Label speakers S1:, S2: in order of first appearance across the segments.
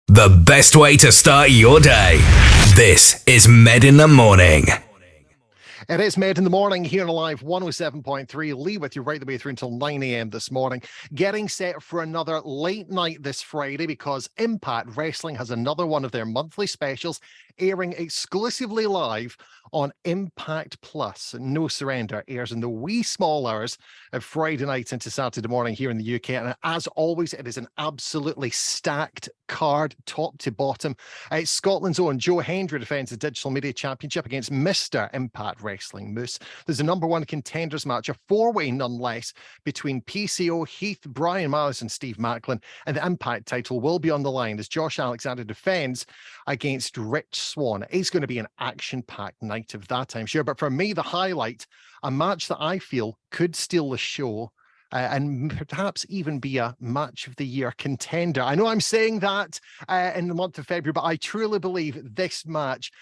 S1: The best way to start your day. This is Med in the Morning.
S2: It is Med in the Morning here on Alive 107.3. Lee with you right the way through until 9 a.m. this morning. Getting set for another late night this Friday because Impact Wrestling has another one of their monthly specials airing exclusively live on Impact Plus. No Surrender airs in the wee small hours of Friday night into Saturday morning here in the UK. And as always, it is an absolutely stacked card, top to bottom. Scotland's own Joe Hendry defends the Digital Media Championship against Mr. Impact Wrestling Moose. There's a number one contenders match, a four-way none less, between PCO, Heath, Brian Myers and Steve Macklin. And the Impact title will be on the line as Josh Alexander defends against Rich Swann. It's going to be an action-packed night of that, I'm sure. But for me, the highlight, a match that I feel could steal the show and perhaps even be a match of the year contender. I know I'm saying that in the month of February, but I truly believe this match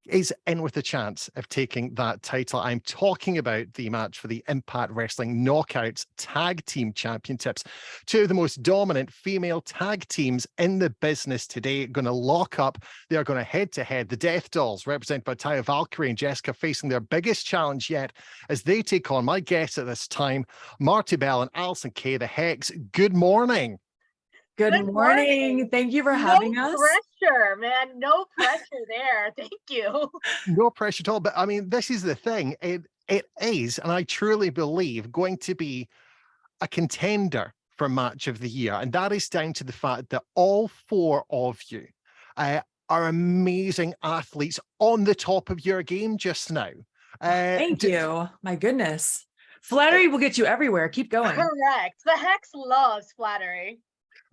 S2: is in with a chance of taking that title. I'm talking about the match for the Impact Wrestling Knockouts Tag Team Championships. Two of the most dominant female tag teams in the business today going to lock up. They are going to head-to-head. The Death Dollz, represented by Taya Valkyrie and Jessica, facing their biggest challenge yet as they take on my guests at this time, Marti, Belle and Allysin K, the Hex. Good morning.
S3: Good morning. Thank you for having us.
S4: No pressure, man. No pressure there. Thank you.
S2: No pressure at all. But I mean, this is the thing. It is, and I truly believe, going to be a contender for match of the year. And that is down to the fact that all four of you are amazing athletes on the top of your game just now.
S3: Thank you. My goodness. Flattery will get you everywhere. Keep going.
S4: Correct. The Hex loves flattery.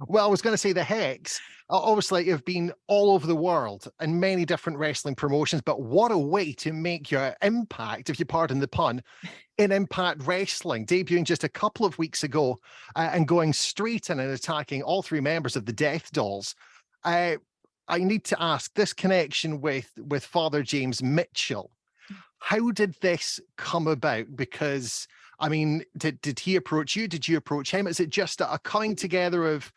S2: Well, I was going to say the Hex, obviously, you've been all over the world in many different wrestling promotions, but what a way to make your impact, if you pardon the pun, in Impact Wrestling, debuting just a couple of weeks ago and going straight in and attacking all three members of the Death Dollz. I need to ask, this connection with Father James Mitchell, how did this come about? Because I mean, did he approach you? Did you approach him? Is it just a coming together of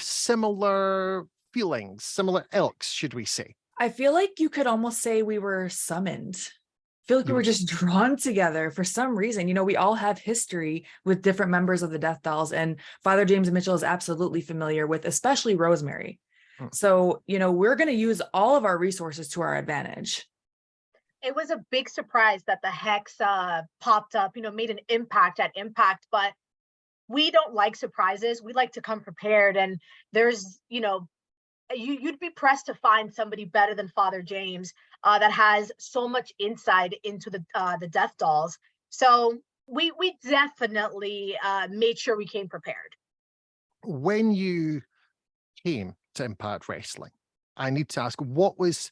S2: similar feelings, similar ilks, should we say?
S3: I feel like you could almost say we were summoned. I feel like we were just drawn together for some reason. You know, we all have history with different members of the Death Dollz, and Father James Mitchell is absolutely familiar with, especially Rosemary. So, you know, we're going to use all of our resources to our advantage.
S4: It was a big surprise that the Hex popped up, you know, made an impact at Impact, but we don't like surprises. We like to come prepared. And there's, you know, you'd be pressed to find somebody better than Father James that has so much insight into the Death Dollz. So we definitely made sure we came prepared.
S2: When you came to Impact Wrestling, I need to ask, what was...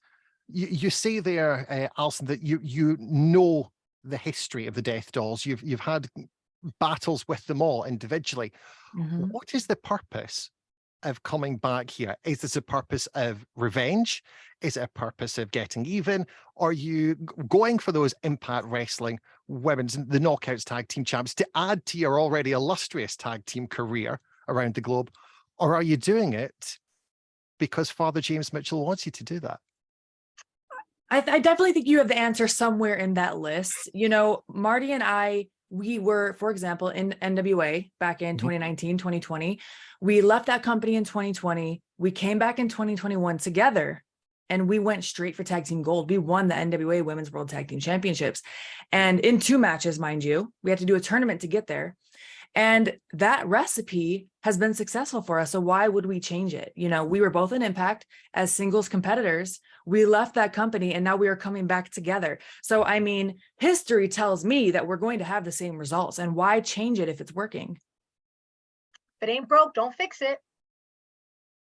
S2: You say there, Allysin, that you know the history of the Death Dollz. You've had battles with them all individually. Mm-hmm. What is the purpose of coming back here? Is this a purpose of revenge? Is it a purpose of getting even? Are you going for those Impact Wrestling women's, the Knockouts Tag Team Champs, to add to your already illustrious tag team career around the globe? Or are you doing it because Father James Mitchell wants you to do that?
S3: I definitely think you have the answer somewhere in that list. You know, Marti and I, we were, for example, in NWA back in 2019, 2020. We left that company in 2020. We came back in 2021 together and we went straight for tag team gold. We won the NWA Women's World Tag Team Championships. And in 2 matches, mind you, we had to do a tournament to get there. And that recipe has been successful for us. So why would we change it? You know, we were both in Impact as singles competitors. We left that company and now we are coming back together. So, I mean, history tells me that we're going to have the same results, and why change it if it's working?
S4: If it ain't broke, don't fix it.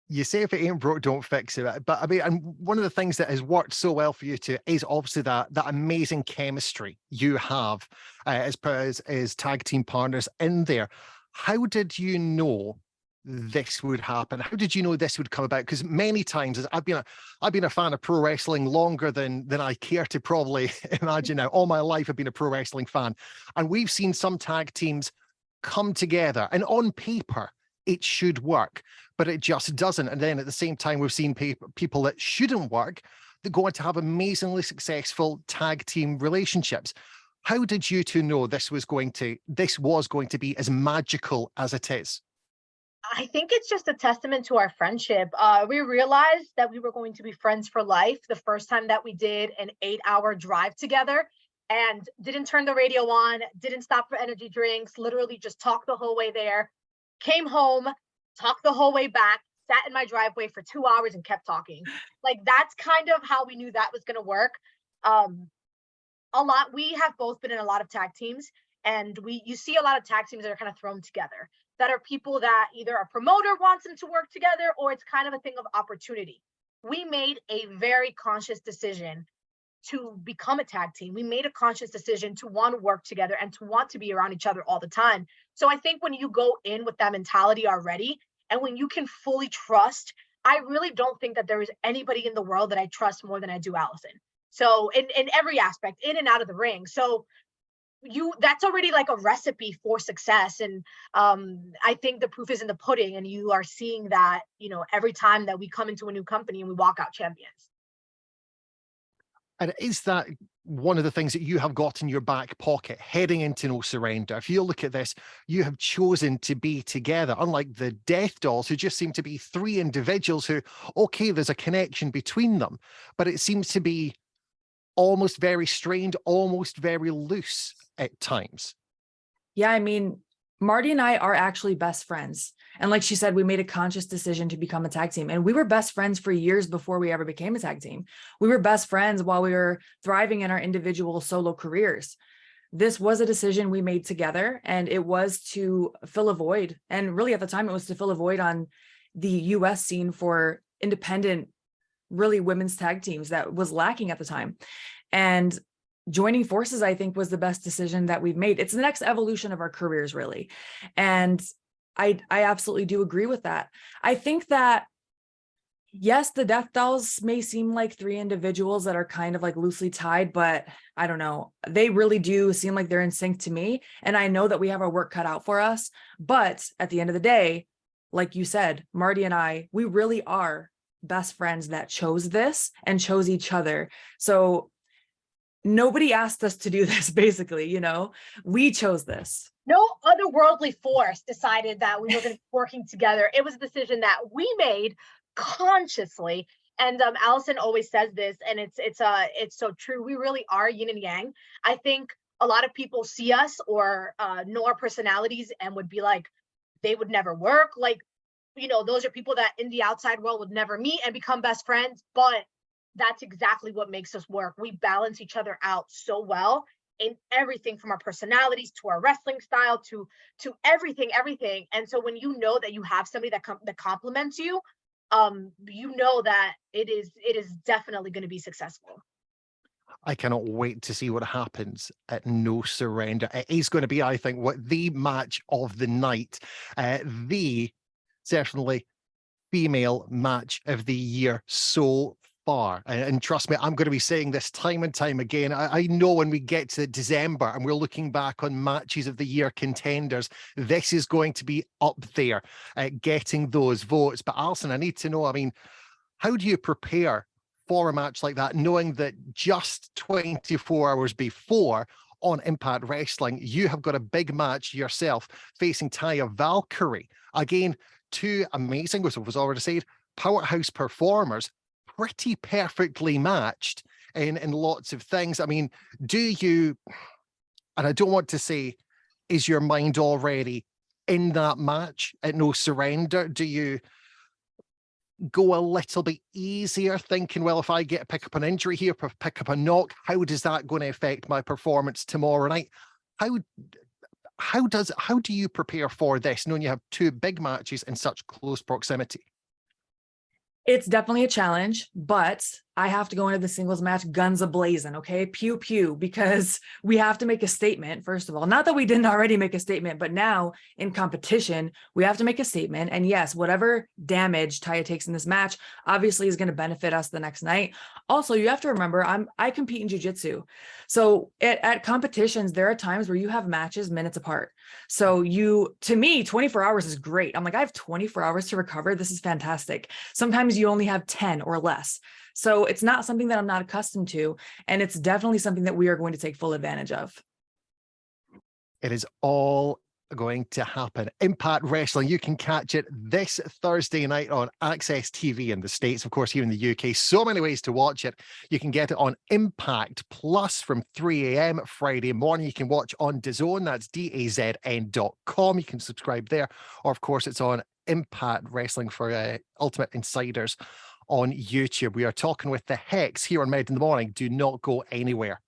S2: You say if it ain't broke, don't fix it. But I mean, and one of the things that has worked so well for you two is obviously that amazing chemistry you have as tag team partners in there. How did you know this would happen? How did you know this would come about? Because many times, as I've been a fan of pro wrestling longer than I care to probably imagine now. All my life I've been a pro wrestling fan, and we've seen some tag teams come together and on paper it should work, but it just doesn't. And then at the same time, we've seen people that shouldn't work that go on to have amazingly successful tag team relationships. How did you two know this was going to be as magical as it is?
S4: I think it's just a testament to our friendship. We realized that we were going to be friends for life the first time that we did an 8-hour drive together and didn't turn the radio on, didn't stop for energy drinks, literally just talked the whole way there, came home, talked the whole way back, sat in my driveway for 2 hours and kept talking. Like, that's kind of how we knew that was going to work. We have both been in a lot of tag teams, and you see a lot of tag teams that are kind of thrown together, that are people that either a promoter wants them to work together or it's kind of a thing of opportunity. We made a very conscious decision to become a tag team. We made a conscious decision to want to work together and to want to be around each other all the time. So I think when you go in with that mentality already, and when you can fully trust, I really don't think that there is anybody in the world that I trust more than I do Allysin. So in every aspect, in and out of the ring. So that's already like a recipe for success. And I think the proof is in the pudding, and you are seeing that, every time that we come into a new company and we walk out champions.
S2: And is that one of the things that you have got in your back pocket heading into No Surrender? If you look at this, you have chosen to be together, unlike the Death Dollz, who just seem to be three individuals who, okay, there's a connection between them, but it seems to be almost very strained, almost very loose at times.
S3: Yeah, I mean, Marti and I are actually best friends. And like she said, we made a conscious decision to become a tag team. And we were best friends for years before we ever became a tag team. We were best friends while we were thriving in our individual solo careers. This was a decision we made together, and it was to fill a void. And really at the time, it was to fill a void on the US scene for independent, really women's tag teams that was lacking at the time. And joining forces, I think, was the best decision that we've made. It's the next evolution of our careers, really. And I absolutely do agree with that. I think that, yes, the Death Dollz may seem like three individuals that are kind of like loosely tied, but I don't know. They really do seem like they're in sync to me. And I know that we have our work cut out for us. But at the end of the day, like you said, Marti and I, we really are best friends that chose this and chose each other. So nobody asked us to do this, basically, we chose this.
S4: No otherworldly force decided that we were going to be working together. It was a decision that we made consciously. And Allysin always says this, and it's so true. We really are yin and yang. I think a lot of people see us or know our personalities and would be like, they would never work. Like, those are people that in the outside world would never meet and become best friends. But that's exactly what makes us work. We balance each other out so well in everything, from our personalities to our wrestling style to everything. And so when you know that you have somebody that complements you, you know that it is definitely going to be successful.
S2: I cannot wait to see what happens at No Surrender. It is going to be, I think, what the match of the night, the certainly female match of the year so far. And trust me, I'm going to be saying this time and time again. I know when we get to December and we're looking back on matches of the year contenders, this is going to be up there getting those votes. But Allysin, I need to know, how do you prepare for a match like that, knowing that just 24 hours before on Impact Wrestling, you have got a big match yourself facing Taya Valkyrie? Again, two amazing, as was already said, powerhouse performers, pretty perfectly matched in lots of things. Do you, and I don't want to say, is your mind already in that match at No Surrender? Do you go a little bit easier thinking, well, if I pick up an injury here, pick up a knock, how does that going to affect my performance tomorrow night? How do you prepare for this, knowing you have two big matches in such close proximity?
S3: It's definitely a challenge, but I have to go into the singles match guns a-blazing, okay? Pew, pew, because we have to make a statement, first of all. Not that we didn't already make a statement, but now in competition, we have to make a statement. And yes, whatever damage Taya takes in this match obviously is going to benefit us the next night. Also, you have to remember, I compete in jiu-jitsu. So at competitions, there are times where you have matches minutes apart. So to me, 24 hours is great. I'm like, I have 24 hours to recover. This is fantastic. Sometimes you only have 10 or less. So it's not something that I'm not accustomed to. And it's definitely something that we are going to take full advantage of.
S2: It is all going to happen. Impact Wrestling, you can catch it this Thursday night on Access TV in the States, of course, here in the UK. So many ways to watch it. You can get it on Impact Plus from 3 a.m. Friday morning. You can watch on DAZN, that's DAZN.com. You can subscribe there. Or, of course, it's on Impact Wrestling for Ultimate Insiders on YouTube. We are talking with the Hex here on Med in the Morning. Do not go anywhere.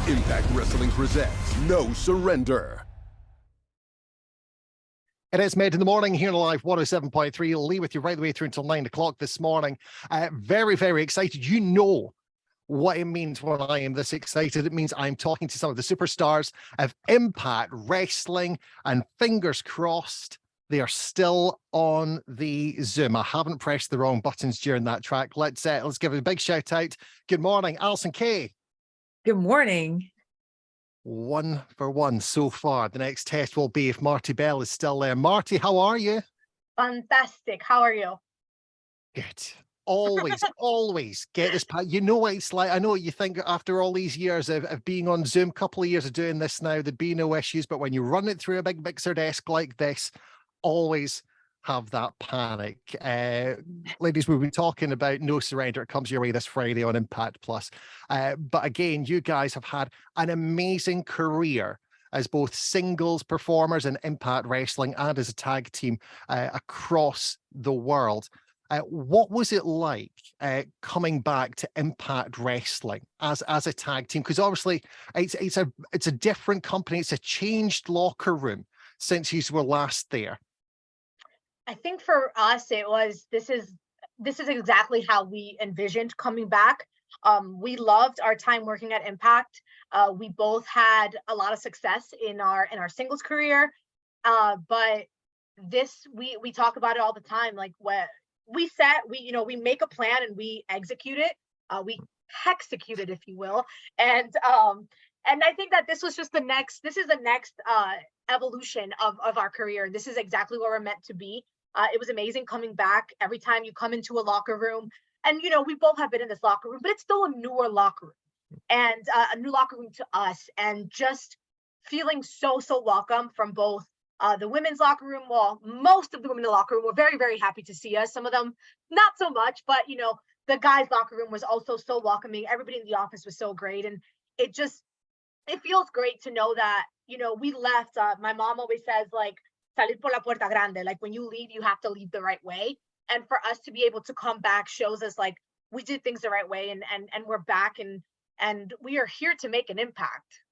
S5: Impact Wrestling presents No Surrender.
S2: It is Med in the Morning here on Live 107.3. Lee with you right the way through until 9 o'clock this morning. Very, very excited. You know what it means when I am this excited. It means I'm talking to some of the superstars of Impact Wrestling, and fingers crossed they are still on the Zoom. I haven't pressed the wrong buttons during that track. Let's give it a big shout out. Good morning, Allysin K.
S3: Good morning.
S2: 1 for 1 so far. The next test will be if Marti Belle is still there. Marti, how are you?
S4: Fantastic. How are you?
S2: Good. Always, always get this. You know what it's like. I know you think after all these years of being on Zoom, couple of years of doing this now, there'd be no issues. But when you run it through a big mixer desk like this, always have that panic. Ladies, we'll be talking about No Surrender. It comes your way this Friday on Impact Plus. But again, you guys have had an amazing career as both singles performers in Impact Wrestling and as a tag team across the world. What was it like coming back to Impact Wrestling as a tag team? Because obviously it's a different company. It's a changed locker room since you were last there.
S4: I think for us, this is exactly how we envisioned coming back. We loved our time working at Impact. We both had a lot of success in our singles career. But this, we talk about it all the time. Like we make a plan and we execute it. We execute it, if you will. And I think that this is the next evolution of our career. This is exactly where we're meant to be. It was amazing coming back. Every time you come into a locker room, and we both have been in this locker room, but it's still a newer locker room, and a new locker room to us, and just feeling so welcome from both the women's locker room. Well, most of the women in the locker room were very, very happy to see us. Some of them not so much, but the guys' locker room was also so welcoming. Everybody in the office was so great, and it feels great to know that we left. My mom always says, like, salir por la puerta grande. Like, when you leave, you have to leave the right way. And for us to be able to come back shows us like we did things the right way, and we're back, and we are here to make an impact.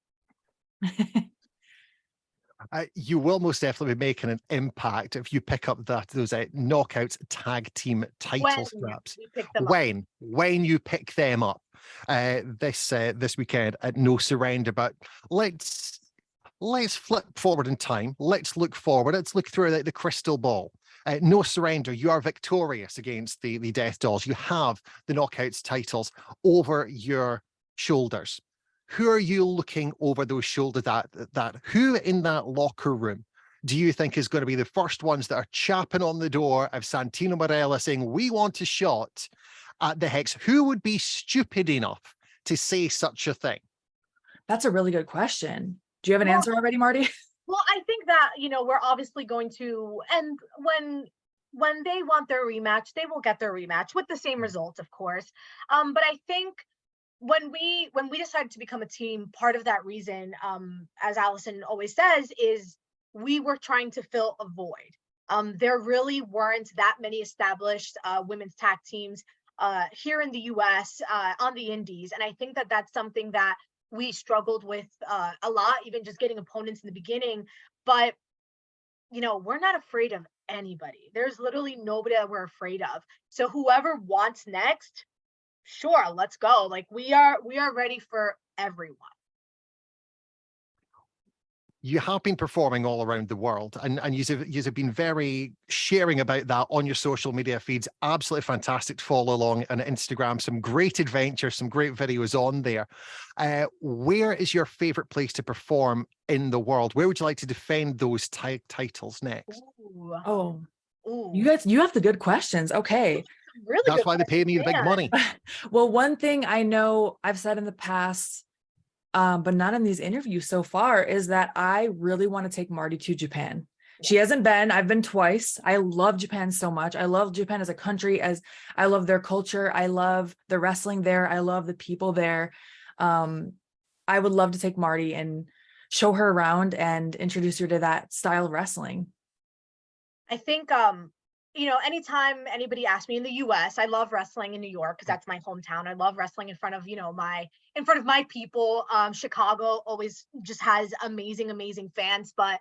S2: You will most definitely be making an impact if you pick up those Knockouts tag team title straps. When you pick them up this weekend at No Surrender. But let's flip forward in time. Let's look forward. Let's look through the crystal ball. No Surrender, you are victorious against the Death Dollz. You have the Knockouts titles over your shoulders. Who are you looking over those shoulders at? Who in that locker room do you think is going to be the first ones that are chapping on the door of Santino Marella saying, we want a shot at the Hex? Who would be stupid enough to say such a thing?
S3: That's a really good question. Do you have an answer already, Marti?
S4: Well, I think that, we're obviously going to, and when they want their rematch, they will get their rematch with the same result, of course. But I think when we decided to become a team, part of that reason, as Allysin always says, is we were trying to fill a void. There really weren't that many established women's tag teams here in the US, on the indies. And I think that that's something that we struggled with a lot, even just getting opponents in the beginning. But, we're not afraid of anybody. There's literally nobody that we're afraid of. So whoever wants next, sure, let's go. Like we are ready for everyone.
S2: You have been performing all around the world, and you've been very sharing about that on your social media feeds. Absolutely fantastic to follow along on Instagram. Some great adventures, some great videos on there. Where is your favorite place to perform in the world? Where would you like to defend those titles next?
S4: Ooh,
S3: Oh,
S4: ooh,
S3: you have the good questions. Okay.
S4: really
S2: That's
S4: good
S2: why they pay me the big
S4: man.
S2: money.
S3: Well, one thing I know I've said in the past, but not in these interviews so far, is that I really want to take Marti to Japan. She hasn't been. I've been twice. I love Japan so much. I love Japan as a country, as I love their culture. I love the wrestling there. I love the people there. I would love to take Marti and show her around and introduce her to that style of wrestling.
S4: I think anytime anybody asks me in the US, I love wrestling in New York because that's my hometown. I love wrestling in front of, my people. Chicago always just has amazing fans, but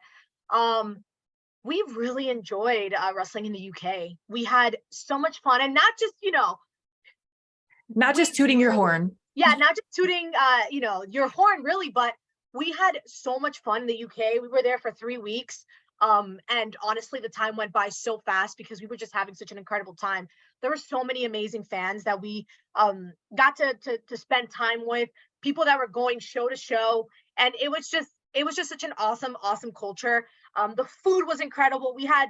S4: we really enjoyed wrestling in the UK. We had so much fun, and not just,
S3: Not just tooting your horn.
S4: yeah, not just tooting your horn really, but we had so much fun in the UK. We were there for 3 weeks. And honestly, the time went by so fast because we were just having such an incredible time. There were so many amazing fans that we got to spend time with, people that were going show to show, and it was just such an awesome culture. The food was incredible. We had,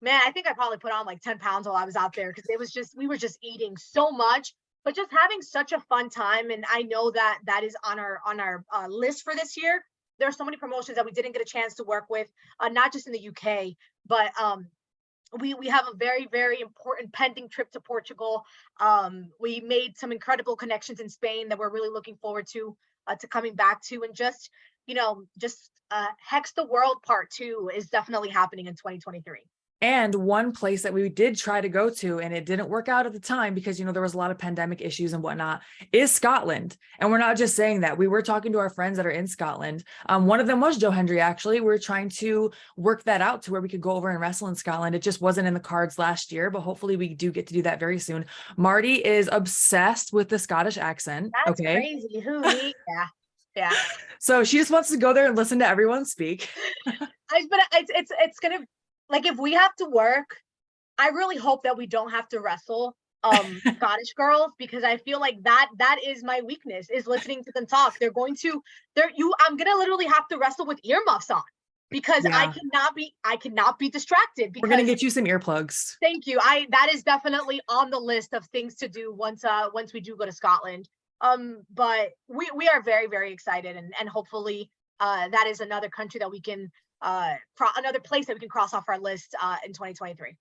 S4: man, I think I probably put on like 10 pounds while I was out there because we were just eating so much, but just having such a fun time. And I know that is on our list for this year. There are so many promotions that we didn't get a chance to work with, not just in the UK, but we have a very important pending trip to Portugal. We made some incredible connections in Spain that we're really looking forward to coming back to, and just Hex the World Part 2 is definitely happening in 2023.
S3: And one place that we did try to go to, and it didn't work out at the time because, there was a lot of pandemic issues and whatnot, is Scotland. And we're not just saying that. We were talking to our friends that are in Scotland. One of them was Joe Hendry, actually. We were trying to work that out to where we could go over and wrestle in Scotland. It just wasn't in the cards last year, but hopefully we do get to do that very soon. Marti is obsessed with the Scottish accent.
S4: That's
S3: okay.
S4: crazy. Who me? Yeah.
S3: So she just wants to go there and listen to everyone speak.
S4: But it's gonna, like, if we have to work, I really hope that we don't have to wrestle Scottish girls, because I feel like that is my weakness, is listening to them talk. I'm gonna literally have to wrestle with earmuffs on because
S3: Yeah.
S4: I cannot be distracted.
S3: We're gonna get you some earplugs.
S4: Thank you. That is definitely on the list of things to do once we do go to Scotland. But we are very excited, and hopefully that is another country that we can another place that we can cross off our list in 2023.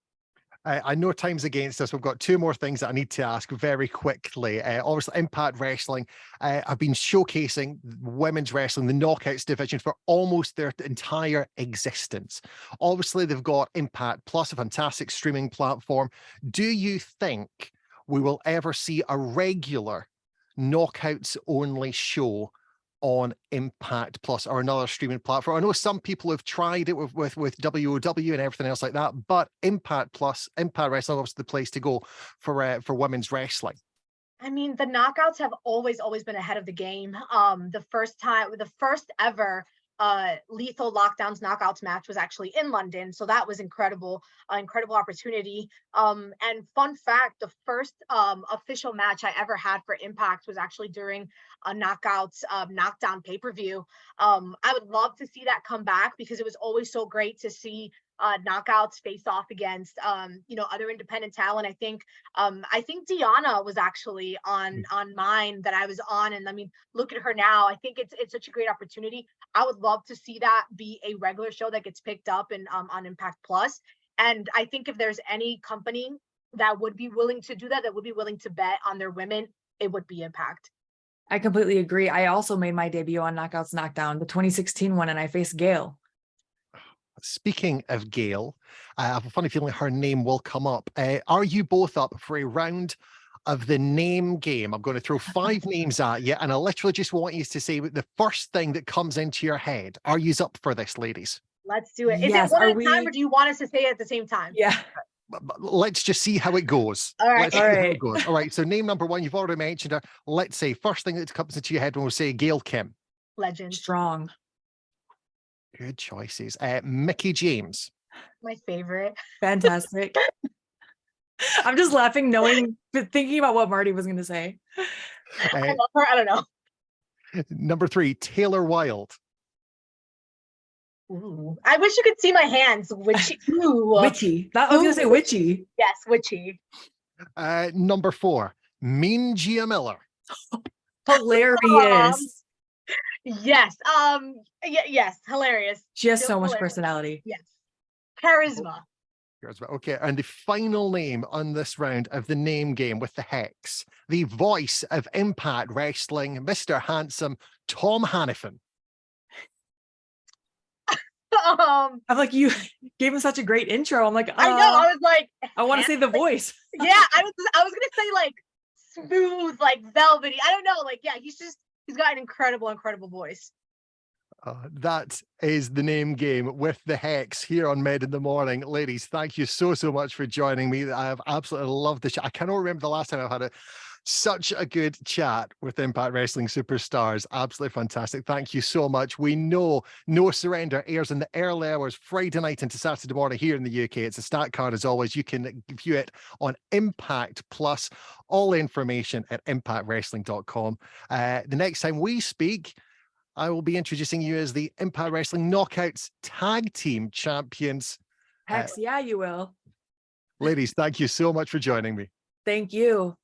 S2: I know time's against us. We've got two more things that I need to ask very quickly. Obviously, Impact Wrestling have been showcasing women's wrestling, the Knockouts division, for almost their entire existence. Obviously, they've got Impact Plus, a fantastic streaming platform. Do you think we will ever see a regular Knockouts only show on Impact Plus or another streaming platform? I know some people have tried it with WOW and everything else like that, but Impact Plus, Impact Wrestling, obviously the place to go for women's wrestling.
S4: I mean, the Knockouts have always been ahead of the game. The first ever Lethal Lockdowns Knockouts match was actually in London, so that was incredible opportunity. And fun fact, the first official match I ever had for Impact was actually during a Knockouts Knockdown pay-per-view. I would love to see that come back because it was always so great to see Knockouts face off against other independent talent. I think Deanna was actually on mine that I was on, and I mean, look at her now. I think it's such a great opportunity. I would love to see that be a regular show that gets picked up and on Impact Plus. And I think if there's any company that would be willing to do that would be willing to bet on their women, it would be Impact.
S3: I completely agree. I also made my debut on Knockouts Knockdown, the 2016 one, and I faced Gail.
S2: Speaking of Gail, I have a funny feeling her name will come up. Are you both up for a round of the name game? I'm going to throw 5 names at you, and I literally just want you to say the first thing that comes into your head. Are you up for this, ladies?
S4: Let's do it. Is
S3: Yes,
S4: it one
S3: are
S4: at a time,
S3: we-
S4: or do you want us to say it at the same time?
S3: Yeah.
S2: Let's just see how it goes.
S4: All right.
S2: Let's see
S3: All
S2: how
S3: right.
S2: it goes. All right. So name number 1, you've already mentioned her. Let's say first thing that comes into your head when we say Gail Kim.
S4: Legend.
S3: Strong.
S2: Good choices. Mickey James.
S4: My favorite.
S3: Fantastic. I'm just laughing, thinking about what Marti was going to say.
S4: I love her. I don't know.
S2: Number 3, Taylor Wilde.
S4: Ooh. I wish you could see my hands. Witchy. Ooh.
S3: Witchy. I was going to say witchy.
S4: Yes, witchy.
S2: Number 4, Mean Gia Miller.
S3: Hilarious.
S4: Yes. Yes. Hilarious.
S3: She has
S4: Still
S3: so much
S4: hilarious.
S3: personality.
S4: Yes. Charisma.
S2: Okay, and the final name on this round of the name game with the hex, the voice of Impact Wrestling, Mr. Handsome, Tom Hannifan.
S4: Um,
S3: I'm like, you gave him such a great intro. I'm like,
S4: I know. I was like,
S3: I want to say the voice.
S4: yeah. I was gonna say like smooth, like velvety. I don't know. Like, yeah. He's got an incredible voice.
S2: That is the name game with the hex here on Med in the Morning. Ladies, thank you so much for joining me. I have absolutely loved the chat. I cannot remember the last time I've had such a good chat with Impact Wrestling superstars. Absolutely fantastic. Thank you so much. We know No Surrender airs in the early hours, Friday night into Saturday morning here in the UK. It's a stat card as always. You can view it on Impact Plus. All information at impactwrestling.com. The next time we speak, I will be introducing you as the Impact Wrestling Knockouts Tag Team Champions.
S3: Hex, yeah, you will.
S2: Ladies, thank you so much for joining me.
S3: Thank you.